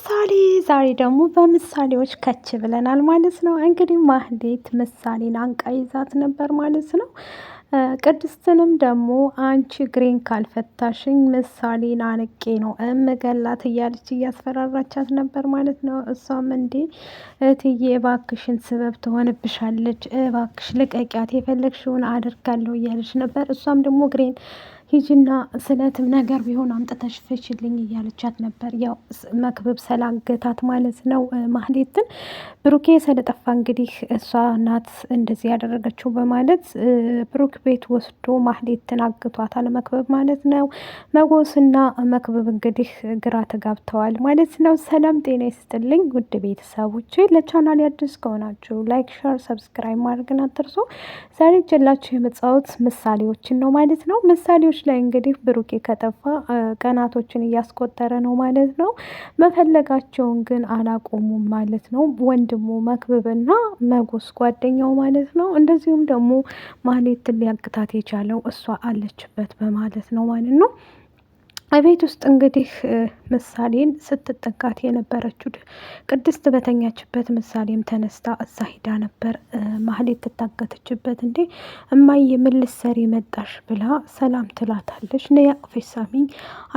ምሳሌ ዛሬ ደግሞ በምሳሌዎች ከች ብለናል ማለት ነው። እንግዲህ ማህሌት ምሳሌን አንቃ ይዛት ነበር ማለት ነው። ቅድስትንም ደግሞ አንቺ እግሬን ካልፈታሽኝ ምሳሌን አንቄ ነው እምገላት እያለች እያስፈራራቻት ነበር ማለት ነው። እሷም እንዴ እትዬ እባክሽን ስበብ ትሆንብሻለች፣ እባክሽ ልቀቂያት፣ የፈለግሽውን አደርጋለሁ እያለች ነበር። እሷም ደግሞ እግሬን ሂጂና ስለትም ነገር ቢሆን አምጥተሽ ፍችልኝ እያለቻት ነበር። ያው መክብብ ስላገታት ማለት ነው ማህሌትን። ብሩኬ ስለጠፋ እንግዲህ እሷ ናት እንደዚህ ያደረገችው በማለት ብሩክ ቤት ወስዶ ማህሌትን አግቷታል መክብብ ማለት ነው። መጎስና መክብብ እንግዲህ ግራ ተጋብተዋል ማለት ነው። ሰላም ጤና ይስጥልኝ ውድ ቤተሰቦች፣ ለቻናል አዲስ ከሆናችሁ ላይክ፣ ሸር፣ ሰብስክራይብ ማድረግን አትርሱ። ዛሬ ጀላችሁ የመጣሁት ምሳሌዎችን ነው ማለት ነው። ምሳሌዎች ላይ እንግዲህ ብሩኬ ከጠፋ ቀናቶችን እያስቆጠረ ነው ማለት ነው። መፈለጋቸውን ግን አላቆሙም ማለት ነው። ወንድሙ መክብብና መጎስ ጓደኛው ማለት ነው። እንደዚሁም ደግሞ ማህሌትን ሊያግታት የቻለው እሷ አለችበት በማለት ነው ማለት ነው። ቤት ውስጥ እንግዲህ ምሳሌን ስትጠጋት የነበረችው ቅድስት በተኛችበት ምሳሌም ተነስታ እዛ ሂዳ ነበር ማህሌት ትታገተችበት። እንዴ እማዬ ምን ልትሰሪ መጣሽ ብላ ሰላም ትላታለች። ነይ አቅፈሽ ሳሚኝ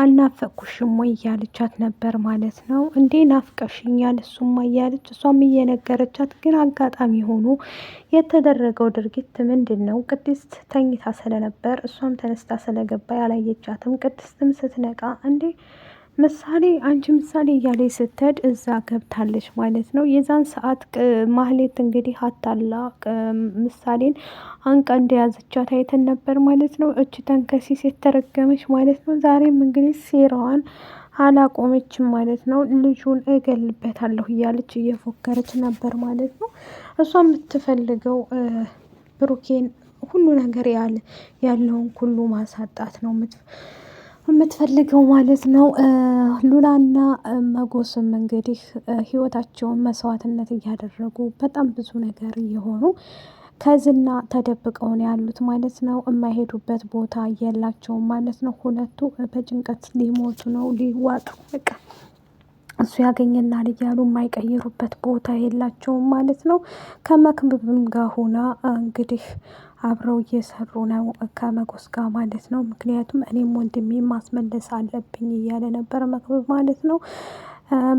አልናፈቅኩሽም ወይ እያለቻት ነበር ማለት ነው። እንዴ ናፍቀሽኛል እሱማ እያለች እሷም እየነገረቻት፣ ግን አጋጣሚ ሆኖ የተደረገው ድርጊት ምንድን ነው? ቅድስት ተኝታ ስለነበር እሷም ተነስታ ስለገባ ያላየቻትም። ቅድስትም ስትነቃ እንዴ ምሳሌ አንቺ ምሳሌ እያለ ስትሄድ እዛ ገብታለች ማለት ነው። የዛን ሰዓት ማህሌት እንግዲህ አታላ ምሳሌን አንቃ እንደያዘቻት አይተን ነበር ማለት ነው። እች ተንከሲስ የተረገመች ማለት ነው። ዛሬም እንግዲህ ሴራዋን አላቆመችም ማለት ነው። ልጁን እገልበታለሁ እያለች እየፎከረች ነበር ማለት ነው። እሷ የምትፈልገው ብሩኬን ሁሉ ነገር ያለውን ሁሉ ማሳጣት ነው የምትፈልገው ማለት ነው። ሉላና መጎስም እንግዲህ ህይወታቸውን መስዋዕትነት እያደረጉ በጣም ብዙ ነገር እየሆኑ ከዝና ተደብቀው ነው ያሉት ማለት ነው። የማይሄዱበት ቦታ የላቸውም ማለት ነው። ሁለቱ በጭንቀት ሊሞቱ ነው፣ ሊዋጡ በቃ እሱ ያገኘናል እያሉ የማይቀይሩበት ቦታ የላቸውም ማለት ነው። ከመክብብም ጋር ሆና እንግዲህ አብረው እየሰሩ ነው ከመጎስ ጋር ማለት ነው። ምክንያቱም እኔም ወንድሜ ማስመለስ አለብኝ እያለ ነበር መክብብ ማለት ነው።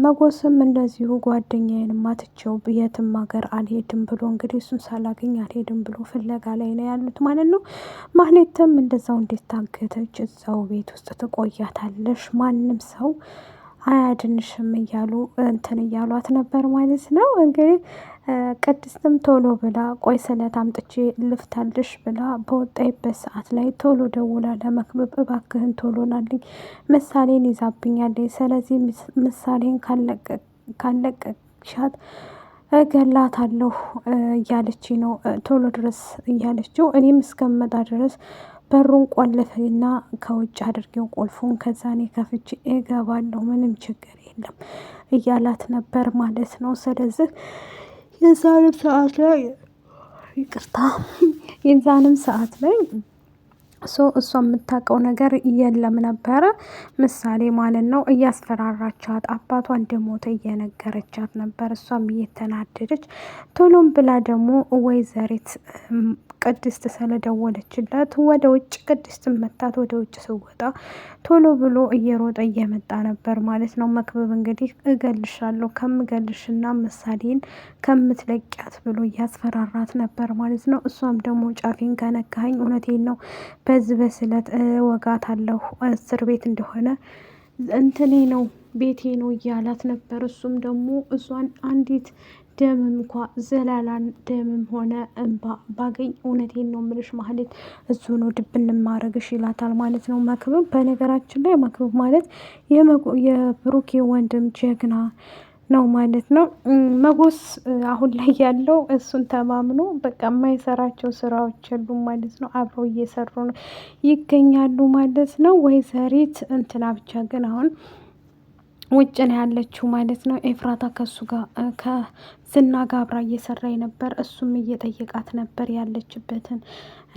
መጎስም እንደዚሁ ጓደኛዬን ማትቸው የትም ሀገር አልሄድም ብሎ እንግዲህ እሱን ሳላገኝ አልሄድም ብሎ ፍለጋ ላይ ነው ያሉት ማለት ነው። ማህሌትም እንደዛው እንዴት ታገተች? እዛው ቤት ውስጥ ትቆያታለሽ፣ ማንም ሰው አያድንሽም እያሉ እንትን እያሏት ነበር ማለት ነው። እንግዲህ ቅድስትም ቶሎ ብላ ቆይ ስለት አምጥቼ ልፍታልሽ ብላ በወጣይበት ሰዓት ላይ ቶሎ ደውላ ለመክብብ እባክህን ቶሎ ናልኝ ምሳሌን ይዛብኛለኝ፣ ስለዚህ ምሳሌን ካለቀሻት እገላታለሁ እያለች ነው ቶሎ ድረስ እያለችው። እኔም እስከመጣ ድረስ በሩን ቆልፈና ከውጭ አድርጌው ቁልፉን ከዛ እኔ ከፍቼ እገባለሁ፣ ምንም ችግር የለም እያላት ነበር ማለት ነው። ስለዚህ የዛንም ሰዓት ላይ ይቅርታ የዛንም ሰዓት ላይ እሷ የምታውቀው ነገር የለም ነበረ ምሳሌ ማለት ነው። እያስፈራራቻት አባቷ እንደሞተ እየነገረቻት ነበር። እሷም እየተናደደች ቶሎም ብላ ደግሞ ወይዘሪት ቅድስት ስለደወለችለት ወደ ውጭ ቅድስት መታት ወደ ውጭ ስወጣ ቶሎ ብሎ እየሮጠ እየመጣ ነበር ማለት ነው። መክብብ እንግዲህ እገልሻለሁ ከምገልሽና ምሳሌን ከምትለቂያት ብሎ እያስፈራራት ነበር ማለት ነው። እሷም ደግሞ ጫፌን ከነካኸኝ እውነቴን ነው በዚህ በስለት ወጋታለሁ፣ እስር ቤት እንደሆነ እንትኔ ነው ቤቴ ነው እያላት ነበር። እሱም ደግሞ እሷን አንዲት ደምም እንኳ ዘላላን ደምም ሆነ እንባ ባገኝ እውነቴን ነው ምልሽ ማህሌት እሱ ነው ድብን ማረግሽ ይላታል ማለት ነው መክብብ። በነገራችን ላይ መክብብ ማለት የብሩኬ ወንድም ጀግና ነው ማለት ነው። መጎስ አሁን ላይ ያለው እሱን ተማምኖ በቃ የማይሰራቸው ስራዎች የሉም ማለት ነው። አብረው እየሰሩ ነው ይገኛሉ ማለት ነው። ወይዘሪት እንትና ብቻ ግን አሁን ውጭ ነው ያለችው ማለት ነው። ኤፍራታ ከሱ ጋር ከዝና ጋር አብራ እየሰራኝ ነበር። እሱም እየጠየቃት ነበር ያለችበትን፣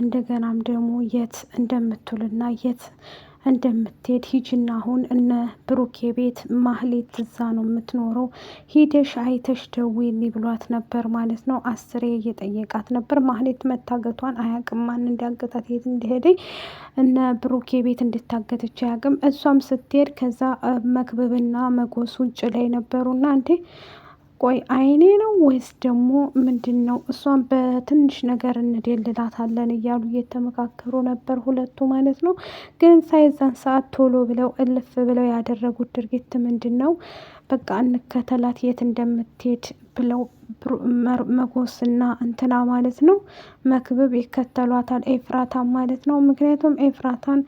እንደገናም ደግሞ የት እንደምትውልና የት እንደምትሄድ ሂጂና አሁን እነ ብሩኬ ቤት ማህሌት እዛ ነው የምትኖረው፣ ሂደሽ አይተሽ ደውዪልኝ ብሏት ነበር ማለት ነው። 10 እየጠየቃት ነበር። ማህሌት መታገቷን አያውቅም፣ ማን እንዲያገታት የት እንደሄደ እነ ብሩኬ ቤት እንድታገተች አያውቅም። እሷም ስትሄድ ከዛ መክብብና መጎስ ውጭ ላይ ነበሩና እንዴ ቆይ አይኔ ነው ወይስ ደግሞ ምንድን ነው? እሷን በትንሽ ነገር እንደልላታለን እያሉ እየተመካከሩ ነበር ሁለቱ ማለት ነው። ግን ሳይዛን ሰዓት ቶሎ ብለው እልፍ ብለው ያደረጉት ድርጊት ምንድን ነው? በቃ እንከተላት የት እንደምትሄድ ብለው መጎስና እንትና ማለት ነው መክብብ ይከተሏታል፣ ኤፍራታ ማለት ነው። ምክንያቱም ኤፍራታን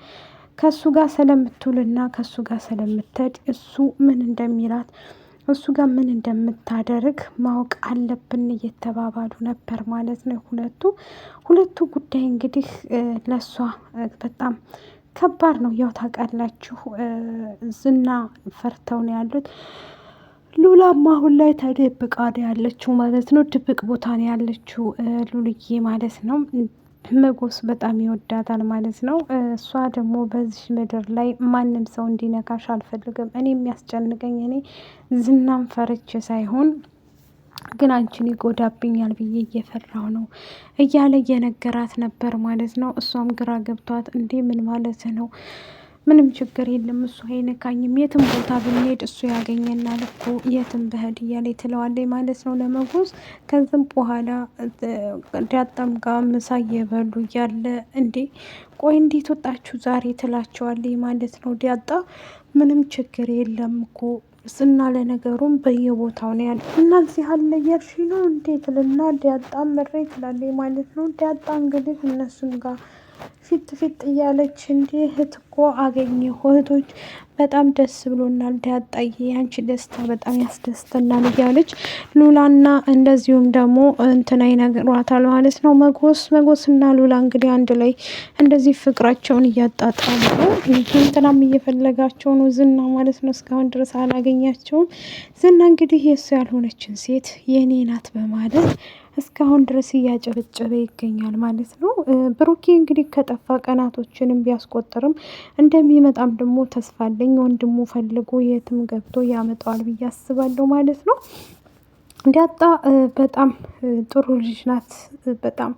ከሱ ጋር ስለምትውልና ከሱ ጋር ስለምትሄድ እሱ ምን እንደሚላት እሱ ጋር ምን እንደምታደርግ ማወቅ አለብን እየተባባሉ ነበር ማለት ነው። ሁለቱ ጉዳይ እንግዲህ ለሷ በጣም ከባድ ነው። ያው ታውቃላችሁ ዝና ፈርተው ነው ያሉት። ሉላማ አሁን ላይ ተደብቃ ነው ያለችው ማለት ነው። ድብቅ ቦታ ነው ያለችው ሉልዬ ማለት ነው። መጎስ በጣም ይወዳታል ማለት ነው። እሷ ደግሞ በዚህ ምድር ላይ ማንም ሰው እንዲነካሽ አልፈልግም፣ እኔ የሚያስጨንቀኝ እኔ ዝናም ፈርቼ ሳይሆን ግን አንቺን ይጎዳብኛል ብዬ እየፈራሁ ነው እያለ እየነገራት ነበር ማለት ነው። እሷም ግራ ገብቷት እንዴ ምን ማለት ነው? ምንም ችግር የለም እሱ አይነካኝም፣ የትም ቦታ ብንሄድ እሱ ያገኘናል እኮ የትም በህድ እያለ ትለዋለች ማለት ነው ለመጎስ። ከዚም በኋላ ዳጣም ጋር ምሳ እየበሉ እያለ እንዴ ቆይ እንዴት ወጣችሁ ዛሬ ትላቸዋለች ማለት ነው ዳጣ። ምንም ችግር የለም እኮ ዝና ለነገሩም በየቦታው ነው ያለ እና እዚህ አለ እያልሽ ነው እንዴት ልና ዳጣ ምሬ ትላለች ማለት ነው። ዳጣ እንግዲህ እነሱን ጋር ፊት እያለች እንዴ እህት እኮ አገኘሁ፣ እህቶች በጣም ደስ ብሎናል ዳጣዬ፣ ያንቺ ደስታ በጣም ያስደስተናል እያለች ሉላና እንደዚሁም ደግሞ እንትና ይነግሯታል ማለት ነው። መጎስና ሉላ እንግዲህ አንድ ላይ እንደዚህ ፍቅራቸውን እያጣጣሉ ነው። እንትናም እየፈለጋቸው ነው ዝና ማለት ነው። እስካሁን ድረስ አላገኛቸውም። ዝና እንግዲህ የእሱ ያልሆነችን ሴት የኔ ናት በማለት እስካሁን ድረስ እያጨበጨበ ይገኛል ማለት ነው። ብሩኬ እንግዲህ ከጠፋ ቀናቶችንም ቢያስቆጥርም እንደሚመጣም ደግሞ ተስፋ አለኝ። ወንድሙ ፈልጎ የትም ገብቶ ያመጣዋል ብዬ አስባለሁ ማለት ነው። ዳጣ በጣም ጥሩ ልጅ ናት። በጣም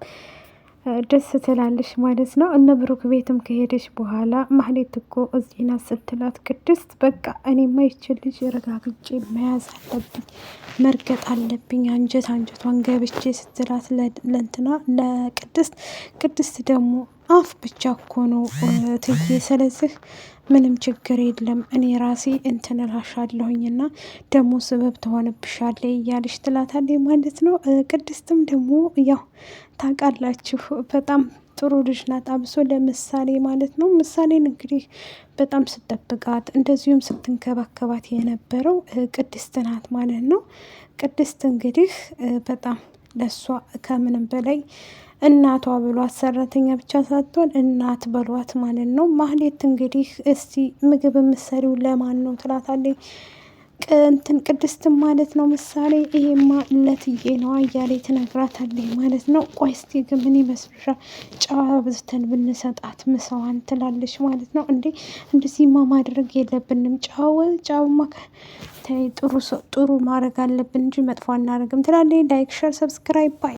ደስ ትላለች ማለት ነው። እነ ብሩክ ቤትም ከሄደች በኋላ ማህሌት እኮ እዚህ ናት ስትላት ቅድስት በቃ እኔማ ይችል ልጅ ረጋግጬ መያዝ አለብኝ፣ መርገጥ አለብኝ አንጀቷን ገብቼ ስትላት ለእንትና ቅድስት ደግሞ አፍ ብቻ እኮ ነው ትዬ፣ ስለዚህ ምንም ችግር የለም እኔ ራሴ እንትን እላሻለሁኝና ደግሞ ስበብ ትሆንብሻለች እያለች ትላታለች ማለት ነው። ቅድስትም ደግሞ ያው ታውቃላችሁ በጣም ጥሩ ልጅ ናት። አብሶ ለምሳሌ ማለት ነው። ምሳሌን እንግዲህ በጣም ስጠብቃት እንደዚሁም ስትንከባከባት የነበረው ቅድስት ናት ማለት ነው። ቅድስት እንግዲህ በጣም ለሷ ከምንም በላይ እናቷ ብሏት፣ ሰራተኛ ብቻ ሳትሆን እናት በሏት ማለት ነው። ማህሌት እንግዲህ እስቲ ምግብ ምሰሪው ለማን ነው ትላታለች ቅድስትም ማለት ነው። ምሳሌ ይሄማ ለትዬ ነው እያለ ትነግራታለች ማለት ነው። ቆይ እስቲ ግን ምን ይመስልሻል ጨዋ ብዝተን ብንሰጣት ምሳዋን ትላለች ማለት ነው። እንደዚህማ ማድረግ የለብንም ጨውማ ጥሩ ማድረግ አለብን እንጂ መጥፎ አናደርግም ትላለች። ላይክ ሸር ሰብስክራይብ ባይ